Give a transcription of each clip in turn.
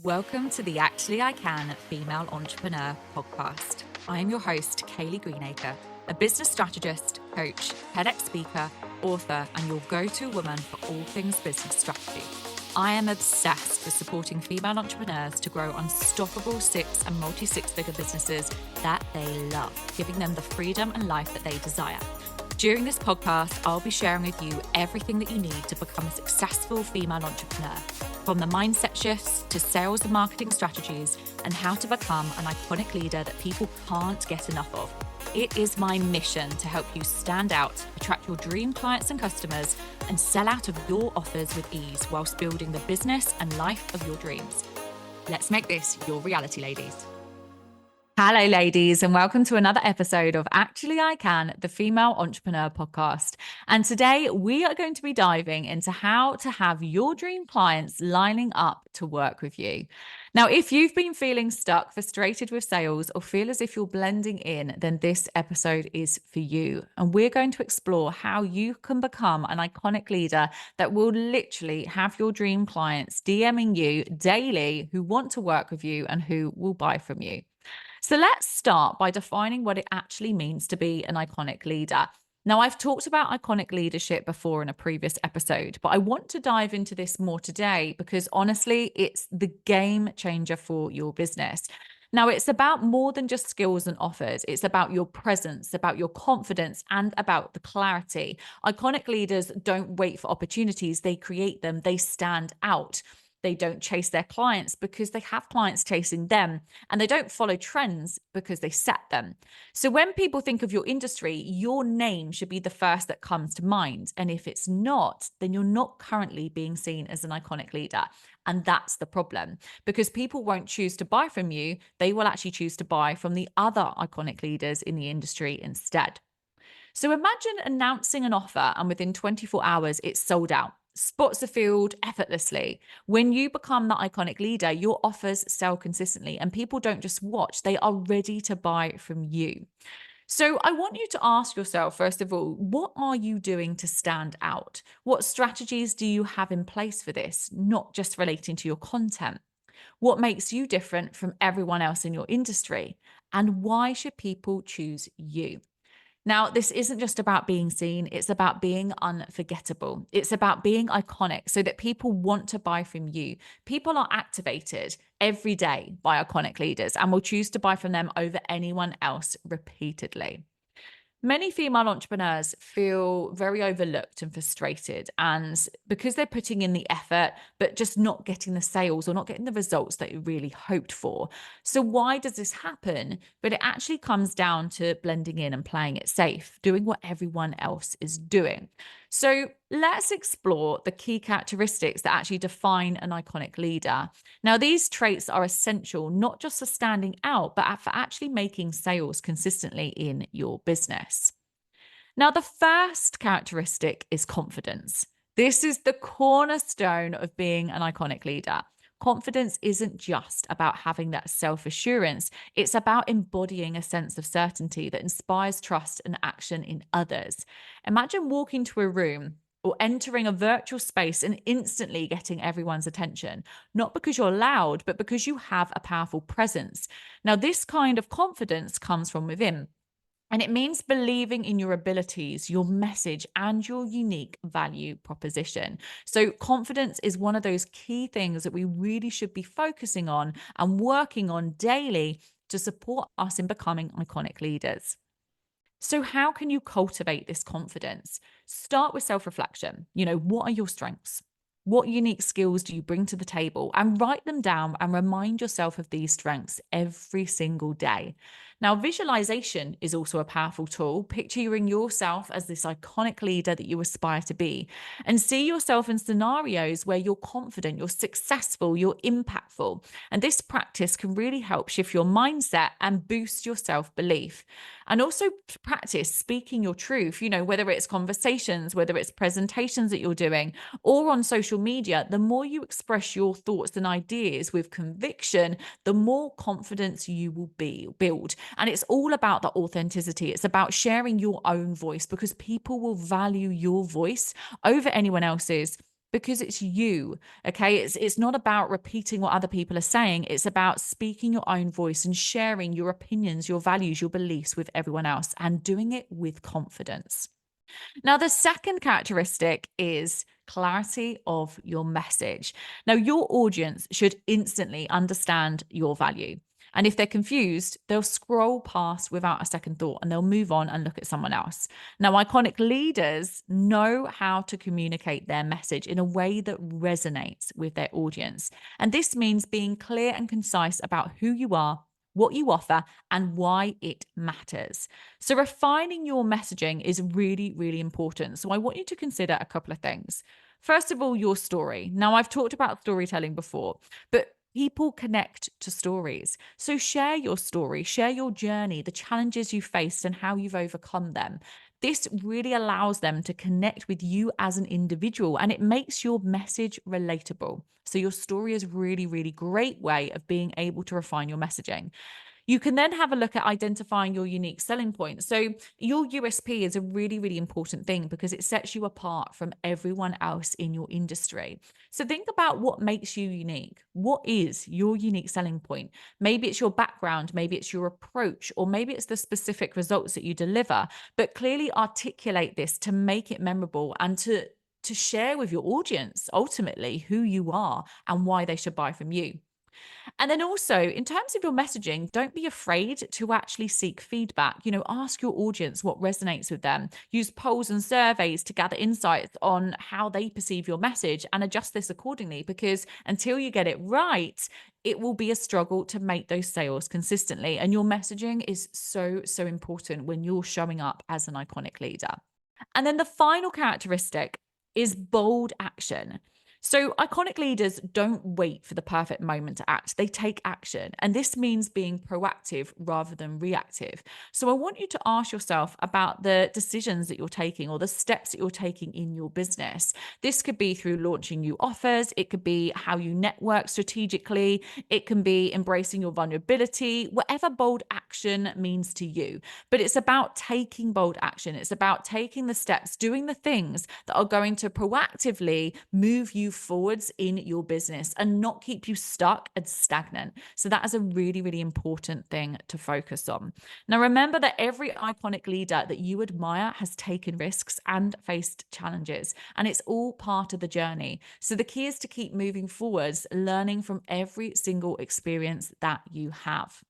Welcome to the Actually I Can Female Entrepreneur podcast. I am your host, Kayleigh Greenacre, a business strategist, coach, TEDx speaker, author, and your go-to woman for all things business strategy. I am obsessed with supporting female entrepreneurs to grow unstoppable six and multi-six-figure businesses that they love, giving them the freedom and life that they desire. During this podcast, I'll be sharing with you everything that you need to become a successful female entrepreneur, from the mindset shifts to sales and marketing strategies, and how to become an iconic leader that people can't get enough of. It is my mission to help you stand out, attract your dream clients and customers, and sell out of your offers with ease whilst building the business and life of your dreams. Let's make this your reality, ladies. Hello, ladies, and welcome to another episode of Actually I Can, the Female Entrepreneur podcast. And today we are going to be diving into how to have your dream clients lining up to work with you. Now, if you've been feeling stuck, frustrated with sales, or feel as if you're blending in, then this episode is for you. And we're going to explore how you can become an iconic leader that will literally have your dream clients DMing you daily who want to work with you and who will buy from you. So let's start by defining what it actually means to be an iconic leader. Now, I've talked about iconic leadership before in a previous episode, but I want to dive into this more today because honestly, it's the game changer for your business. Now, it's about more than just skills and offers. It's about your presence, about your confidence, and about the clarity. Iconic leaders don't wait for opportunities, they create them, they stand out. They don't chase their clients because they have clients chasing them, and they don't follow trends because they set them. So when people think of your industry, your name should be the first that comes to mind. And if it's not, then you're not currently being seen as an iconic leader. And that's the problem, because people won't choose to buy from you. They will actually choose to buy from the other iconic leaders in the industry instead. So imagine announcing an offer and within 24 hours, it's sold out. Spots are filled effortlessly. When you become the iconic leader, your offers sell consistently and people don't just watch, they are ready to buy from you. So I want you to ask yourself, first of all, what are you doing to stand out? What strategies do you have in place for this, not just relating to your content? What makes you different from everyone else in your industry? And why should people choose you? Now, this isn't just about being seen, it's about being unforgettable. It's about being iconic so that people want to buy from you. People are activated every day by iconic leaders and will choose to buy from them over anyone else repeatedly. Many female entrepreneurs feel very overlooked and frustrated, and because they're putting in the effort, but just not getting the sales or not getting the results that you really hoped for. So, why does this happen? But it actually comes down to blending in and playing it safe, doing what everyone else is doing. So, let's explore the key characteristics that actually define an iconic leader. Now, these traits are essential not just for standing out, but for actually making sales consistently in your business. Now, the first characteristic is confidence. This is the cornerstone of being an iconic leader. Confidence isn't just about having that self assurance, it's about embodying a sense of certainty that inspires trust and action in others. Imagine walking to a room or entering a virtual space and instantly getting everyone's attention, not because you're loud, but because you have a powerful presence. Now, this kind of confidence comes from within. And it means believing in your abilities, your message, and your unique value proposition. So, confidence is one of those key things that we really should be focusing on and working on daily to support us in becoming iconic leaders. So, how can you cultivate this confidence? Start with self reflection. What are your strengths? What unique skills do you bring to the table? And write them down and remind yourself of these strengths every single day. Now, visualization is also a powerful tool. Picturing yourself as this iconic leader that you aspire to be, and see yourself in scenarios where you're confident, you're successful, you're impactful. And this practice can really help shift your mindset and boost your self-belief. And also practice speaking your truth, whether it's conversations, whether it's presentations that you're doing, or on social media. The more you express your thoughts and ideas with conviction, the more confidence you will build. And it's all about the authenticity. It's about sharing your own voice, because people will value your voice over anyone else's. Because it's you. Okay. It's not about repeating what other people are saying. It's about speaking your own voice and sharing your opinions, your values, your beliefs with everyone else and doing it with confidence. Now, the second characteristic is clarity of your message. Now, your audience should instantly understand your value. And if they're confused, they'll scroll past without a second thought and they'll move on and look at someone else. Now, iconic leaders know how to communicate their message in a way that resonates with their audience. And this means being clear and concise about who you are, what you offer, and why it matters. So, refining your messaging is really, really important. So, I want you to consider a couple of things. First of all, your story. Now, I've talked about storytelling before, but people connect to stories. So, share your story, share your journey, the challenges you faced, and how you've overcome them. This really allows them to connect with you as an individual and it makes your message relatable. So, your story is really, really great way of being able to refine your messaging. You can then have a look at identifying your unique selling point. So, your USP is a really, really important thing because it sets you apart from everyone else in your industry. So, think about what makes you unique. What is your unique selling point? Maybe it's your background, maybe it's your approach, or maybe it's the specific results that you deliver. But clearly articulate this to make it memorable and to share with your audience ultimately who you are and why they should buy from you. And then also, in terms of your messaging, don't be afraid to actually seek feedback. Ask your audience what resonates with them. Use polls and surveys to gather insights on how they perceive your message and adjust this accordingly because until you get it right, it will be a struggle to make those sales consistently. And your messaging is so, so important when you're showing up as an iconic leader. And then the final characteristic is bold action. So, iconic leaders don't wait for the perfect moment to act, they take action. And this means being proactive rather than reactive. So, I want you to ask yourself about the decisions that you're taking or the steps that you're taking in your business. This could be through launching new offers, it could be how you network strategically, it can be embracing your vulnerability, whatever bold action means to you. But it's about taking bold action, it's about taking the steps, doing the things that are going to proactively move you forwards in your business and not keep you stuck and stagnant. So that is a really, really important thing to focus on. Now, remember that every iconic leader that you admire has taken risks and faced challenges, and it's all part of the journey. So the key is to keep moving forwards, learning from every single experience that you have.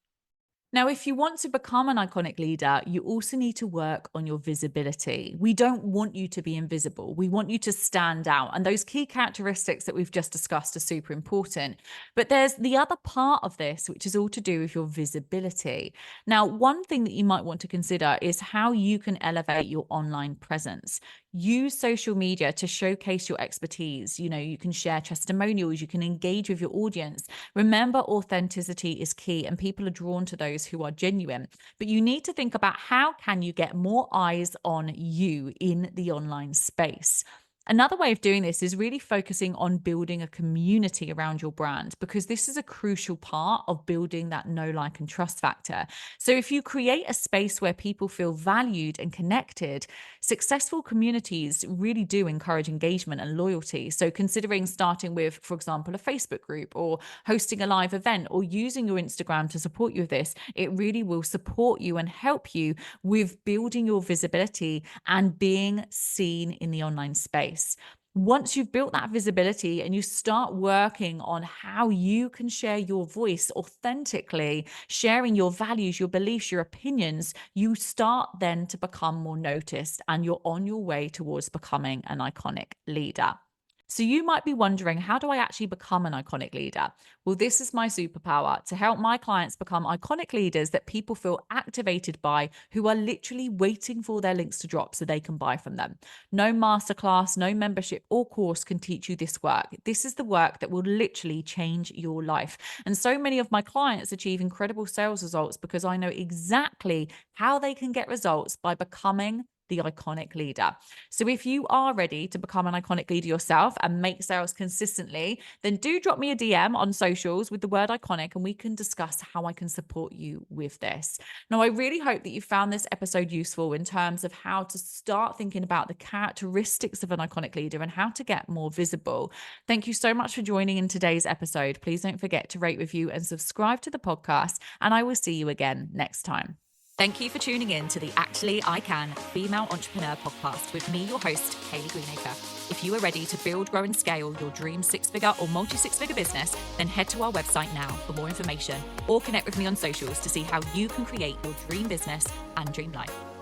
Now, if you want to become an iconic leader, you also need to work on your visibility. We don't want you to be invisible. We want you to stand out. And those key characteristics that we've just discussed are super important. But there's the other part of this, which is all to do with your visibility. Now, one thing that you might want to consider is how you can elevate your online presence. Use social media to showcase your expertise. You can share testimonials, you can engage with your audience. Remember, authenticity is key and people are drawn to those who are genuine. But you need to think about how can you get more eyes on you in the online space. Another way of doing this is really focusing on building a community around your brand because this is a crucial part of building that know, like, and trust factor. So, if you create a space where people feel valued and connected, successful communities really do encourage engagement and loyalty. So, considering starting with, for example, a Facebook group or hosting a live event or using your Instagram to support you with this, it really will support you and help you with building your visibility and being seen in the online space. Once you've built that visibility and you start working on how you can share your voice authentically, sharing your values, your beliefs, your opinions, you start then to become more noticed and you're on your way towards becoming an iconic leader. So you might be wondering, how do I actually become an iconic leader? Well, this is my superpower to help my clients become iconic leaders that people feel activated by, who are literally waiting for their links to drop so they can buy from them. No masterclass, no membership or course can teach you this work. This is the work that will literally change your life. And so many of my clients achieve incredible sales results because I know exactly how they can get results by becoming the iconic leader. So if you are ready to become an iconic leader yourself and make sales consistently, then do drop me a DM on socials with the word iconic and we can discuss how I can support you with this. Now, I really hope that you found this episode useful in terms of how to start thinking about the characteristics of an iconic leader and how to get more visible. Thank you so much for joining in today's episode. Please don't forget to rate, review, and subscribe to the podcast, and I will see you again next time. Thank you for tuning in to the Actually I Can Female Entrepreneur podcast with me, your host, Kayleigh Greenacre. If you are ready to build, grow, and scale your dream six-figure or multi-six-figure business, then head to our website now for more information or connect with me on socials to see how you can create your dream business and dream life.